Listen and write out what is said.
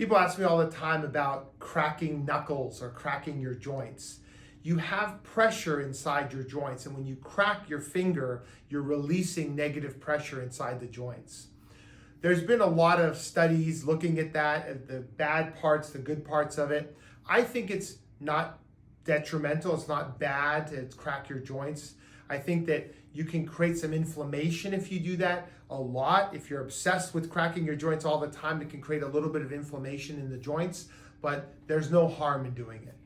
People ask me all the time about cracking knuckles or cracking your joints. You have pressure inside your joints, and when you crack your finger, you're releasing negative pressure inside the joints. There's been a lot of studies looking at that, at the bad parts, the good parts of it. I think it's not detrimental, it's not bad to crack your joints. I think that you can create some inflammation if you do that a lot. If you're obsessed with cracking your joints all the time, it can create a little bit of inflammation in the joints, but there's no harm in doing it.